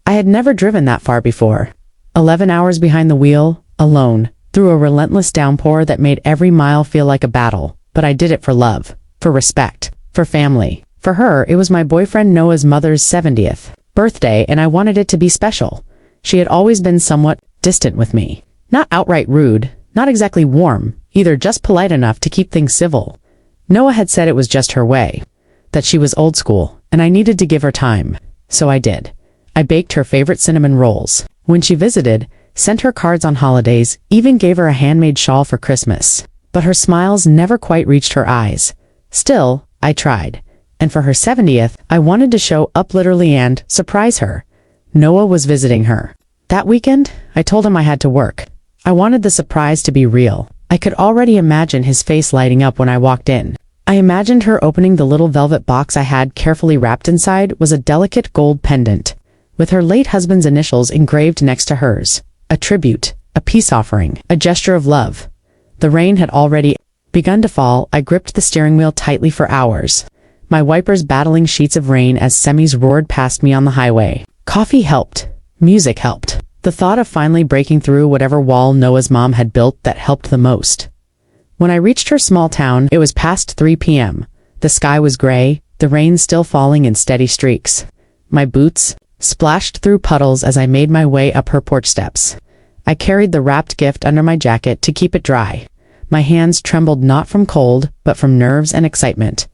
I had never driven that far before. 11 hours behind the wheel, alone, through a relentless downpour that made every mile feel like a battle. But I did it for love, for respect, for family. For her, it was my boyfriend Noah's mother's 70th birthday, and I wanted it to be special. She had always been somewhat distant with me. Not outright rude, not exactly warm, either just polite enough to keep things civil. Noah had said it was just her way, that she was old school, and I needed to give her time. So I did. I baked her favorite cinnamon rolls. When she visited, sent her cards on holidays, even gave her a handmade shawl for Christmas. But her smiles never quite reached her eyes. Still, I tried. And for her 70th, I wanted to show up literally and surprise her. Noah was visiting her. That weekend, I told him I had to work. I wanted the surprise to be real. I could already imagine his face lighting up when I walked in. I imagined her opening the little velvet box I had carefully wrapped inside was a delicate gold pendant, with her late husband's initials engraved next to hers. A tribute, a peace offering, a gesture of love. The rain had already begun to fall. I gripped the steering wheel tightly for hours, my wipers battling sheets of rain as semis roared past me on the highway. Coffee helped. Music helped. The thought of finally breaking through whatever wall Noah's mom had built that helped the most. When I reached her small town, it was past 3 p.m. The sky was gray, the rain still falling in steady streaks. My boots splashed through puddles as I made my way up her porch steps. I carried the wrapped gift under my jacket to keep it dry. My hands trembled not from cold, but from nerves and excitement.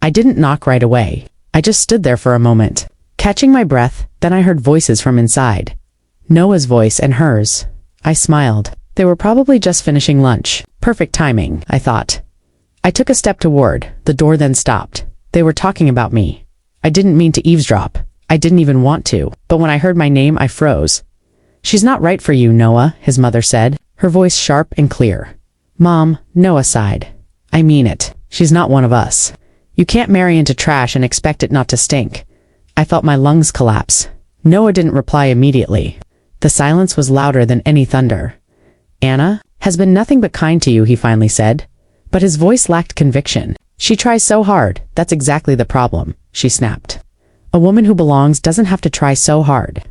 I didn't knock right away. I just stood there for a moment, catching my breath. Then I heard voices from inside. Noah's voice and hers. I smiled. They were probably just finishing lunch. Perfect timing, I thought. I took a step toward the door, then stopped. They were talking about me. I didn't mean to eavesdrop. I didn't even want to. But when I heard my name, I froze. "She's not right for you, Noah," his mother said, her voice sharp and clear. "Mom," Noah sighed. "I mean it. She's not one of us. You can't marry into trash and expect it not to stink." I felt my lungs collapse. Noah didn't reply immediately. The silence was louder than any thunder. "Anna has been nothing but kind to you," he finally said. But his voice lacked conviction. "She tries so hard. That's exactly the problem," she snapped. "A woman who belongs doesn't have to try so hard.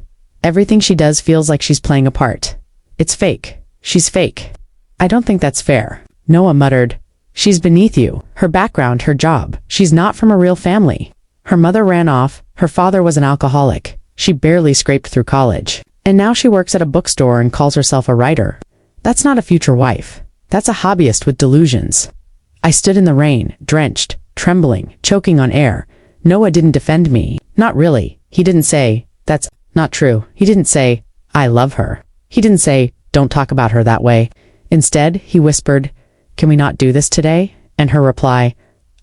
Everything she does feels like she's playing a part. It's fake. She's fake." "I don't think that's fair," Noah muttered. "She's beneath you. Her background, her job. She's not from a real family. Her mother ran off. Her father was an alcoholic. She barely scraped through college. And now she works at a bookstore and calls herself a writer. That's not a future wife. That's a hobbyist with delusions." I stood in the rain, drenched, trembling, choking on air. Noah didn't defend me. Not really. He didn't say, "That's not true." He didn't say, "I love her." He didn't say, "Don't talk about her that way." Instead, he whispered, "Can we not do this today?" And her reply,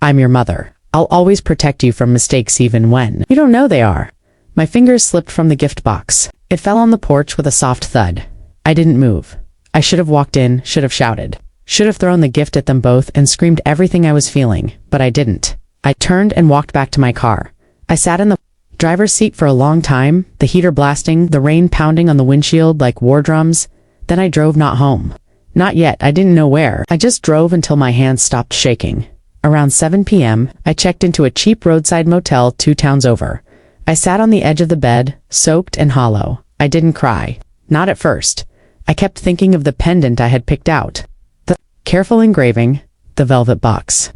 "I'm your mother. I'll always protect you from mistakes even when you don't know they are." My fingers slipped from the gift box. It fell on the porch with a soft thud. I didn't move. I should have walked in, should have shouted, should have thrown the gift at them both and screamed everything I was feeling, but I didn't. I turned and walked back to my car. I sat in the driver's seat for a long time, the heater blasting, the rain pounding on the windshield like war drums. Then I drove not home. Not yet, I didn't know where. I just drove until my hands stopped shaking. Around 7 p.m., I checked into a cheap roadside motel 2 towns over. I sat on the edge of the bed, soaked and hollow. I didn't cry. Not at first. I kept thinking of the pendant I had picked out. The careful engraving, the velvet box,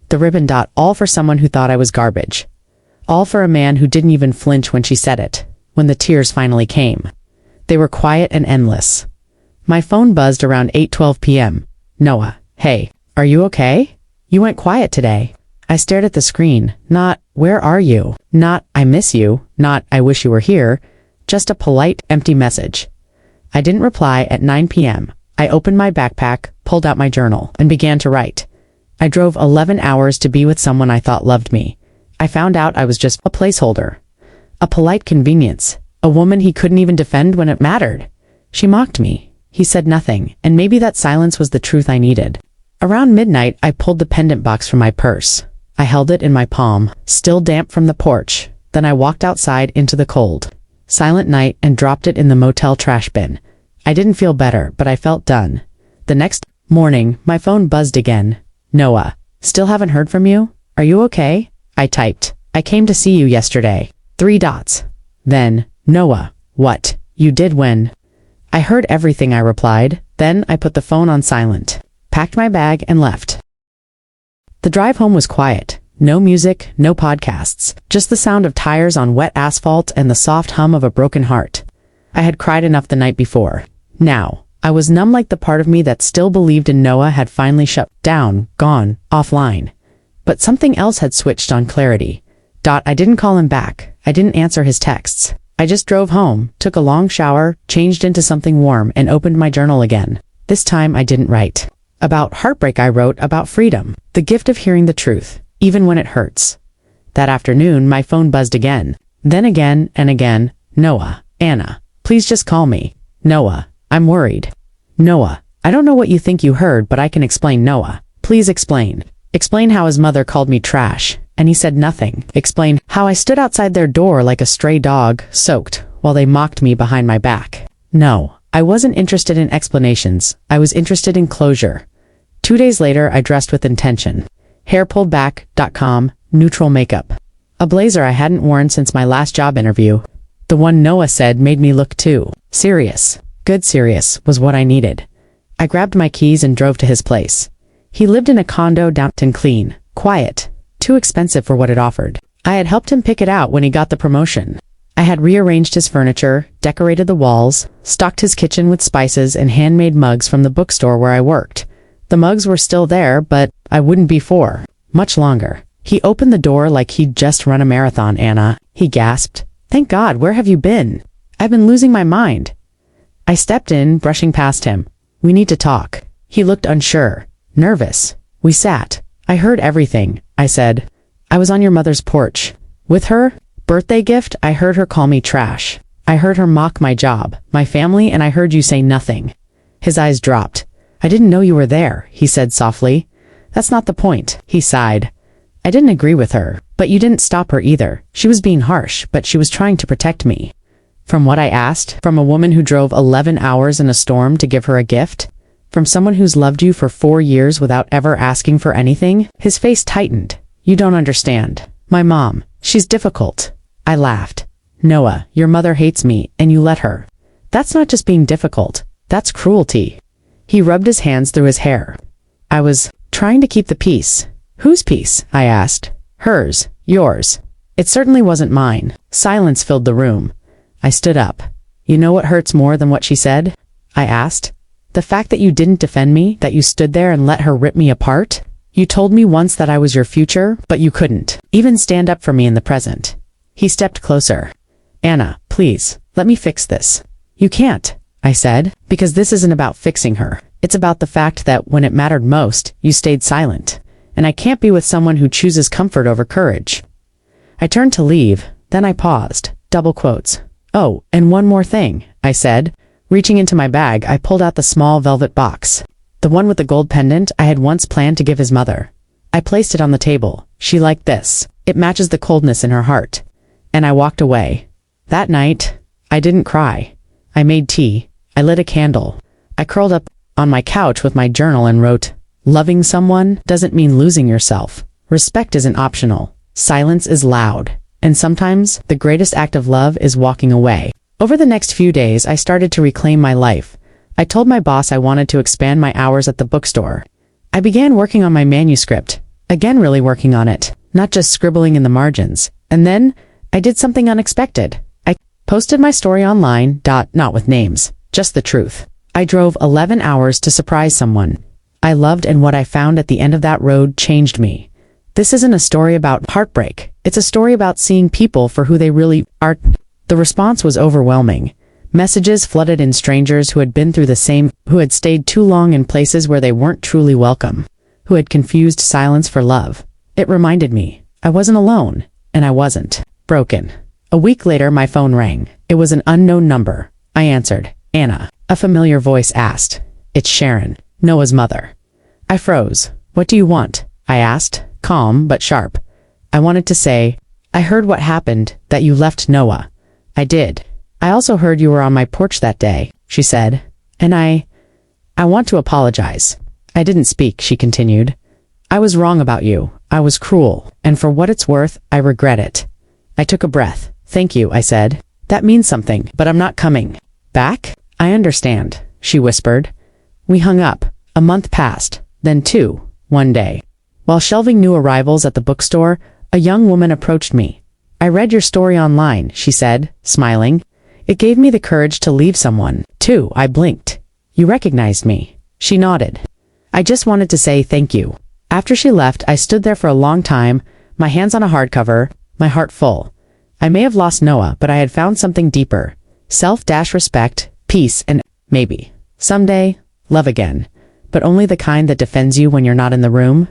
the ribbon dot, all for someone who thought I was garbage. All for a man who didn't even flinch when she said it, when the tears finally came. They were quiet and endless. My phone buzzed around 8:12 p.m. "Noah, hey, are you okay? You went quiet today." I stared at the screen. Not, "Where are you?" Not, "I miss you." Not, "I wish you were here." Just a polite, empty message. I didn't reply. At 9 p.m., I opened my backpack, pulled out my journal, and began to write. I drove 11 hours to be with someone I thought loved me. I found out I was just a placeholder. A polite convenience. A woman he couldn't even defend when it mattered. She mocked me. He said nothing, and maybe that silence was the truth I needed. Around midnight, I pulled the pendant box from my purse. I held it in my palm, still damp from the porch. Then I walked outside into the cold, silent night and dropped it in the motel trash bin. I didn't feel better, but I felt done. The next morning, my phone buzzed again. "Noah, still haven't heard from you? Are you okay?" I typed, "I came to see you yesterday." 3 dots. Then, "Noah, What? You did when? I heard everything, I replied. Then I put the phone on silent, packed my bag, and left. The drive home was quiet. No music, no podcasts, just the sound of tires on wet asphalt and the soft hum of a broken heart. I had cried enough the night before. Now, I was numb, like the part of me that still believed in Noah had finally shut down, gone, offline. But something else had switched on. Clarity. I didn't call him back. I didn't answer his texts. I just drove home, took a long shower, changed into something warm, and opened my journal again. This time I didn't write about heartbreak. I wrote about freedom, the gift of hearing the truth, even when it hurts. That afternoon, my phone buzzed again. Then again and again. Noah, Anna, please just call me. Noah, I'm worried. Noah, I don't know what you think you heard, but I can explain. Noah, please explain. Explain how his mother called me trash, and he said nothing. Explain how I stood outside their door like a stray dog, soaked, while they mocked me behind my back. No, I wasn't interested in explanations. I was interested in closure. 2 days later, I dressed with intention. Hair pulled back, calm, neutral makeup. A blazer I hadn't worn since my last job interview. The one Noah said made me look too serious. Good serious was what I needed. I grabbed my keys and drove to his place. He lived in a condo downtown, clean, quiet, too expensive for what it offered. I had helped him pick it out when he got the promotion. I had rearranged his furniture, decorated the walls, stocked his kitchen with spices and handmade mugs from the bookstore where I worked. The mugs were still there, but I wouldn't be for much longer. He opened the door like he'd just run a marathon. Anna, he gasped. Thank God, where have you been? I've been losing my mind. I stepped in, brushing past him. We need to talk. He looked unsure, nervous. We sat. I heard everything, I said. I was on your mother's porch. With her birthday gift. I heard her call me trash. I heard her mock my job, my family, and I heard you say nothing. His eyes dropped. I didn't know you were there, he said softly. That's not the point, he sighed. I didn't agree with her, but you didn't stop her either. She was being harsh, but she was trying to protect me. From what I asked? From a woman who drove 11 hours in a storm to give her a gift? From someone who's loved you for 4 years without ever asking for anything? His face tightened. You don't understand. My mom, she's difficult. I laughed. Noah, your mother hates me, and you let her. That's not just being difficult. That's cruelty. He rubbed his hands through his hair. I was trying to keep the peace. Whose peace? I asked. Hers. Yours. It certainly wasn't mine. Silence filled the room. I stood up. You know what hurts more than what she said? I asked. The fact that you didn't defend me, that you stood there and let her rip me apart? You told me once that I was your future, but you couldn't even stand up for me in the present. He stepped closer. Anna, please, let me fix this. You can't, I said, because this isn't about fixing her. It's about the fact that when it mattered most, you stayed silent. And I can't be with someone who chooses comfort over courage. I turned to leave, then I paused, double quotes. Oh, and one more thing, I said. Reaching into my bag, I pulled out the small velvet box. The one with the gold pendant I had once planned to give his mother. I placed it on the table. She liked this. It matches the coldness in her heart. And I walked away. That night, I didn't cry. I made tea. I lit a candle. I curled up on my couch with my journal and wrote, loving someone doesn't mean losing yourself. Respect isn't optional. Silence is loud. And sometimes, the greatest act of love is walking away. Over the next few days, I started to reclaim my life. I told my boss I wanted to expand my hours at the bookstore. I began working on my manuscript. Again, really working on it, not just scribbling in the margins. And then, I did something unexpected. I posted my story online, not with names, just the truth. I drove 11 hours to surprise someone I loved, and what I found at the end of that road changed me. This isn't a story about heartbreak. It's a story about seeing people for who they really are. The response was overwhelming. Messages flooded in, strangers who had been through the same, who had stayed too long in places where they weren't truly welcome, who had confused silence for love. It reminded me, I wasn't alone, and I wasn't broken. A week later, my phone rang. It was an unknown number. I answered. Anna. A familiar voice asked. It's Sharon, Noah's mother. I froze. What do you want? I asked, calm but sharp. I wanted to say, I heard what happened, that you left Noah. I did. I also heard you were on my porch that day, she said. And I want to apologize. I didn't speak, she continued. I was wrong about you. I was cruel, and for what it's worth, I regret it. I took a breath. Thank you, I said. That means something, but I'm not coming back. I understand, she whispered. We hung up. A month passed, then two, one day. While shelving new arrivals at the bookstore, a young woman approached me. I read your story online, she said, smiling. It gave me the courage to leave someone, too. I blinked. You recognized me. She nodded. I just wanted to say thank you. After she left, I stood there for a long time, my hands on a hardcover, my heart full. I may have lost Noah, but I had found something deeper. Self-respect, peace, and maybe, someday, love again. But only the kind that defends you when you're not in the room.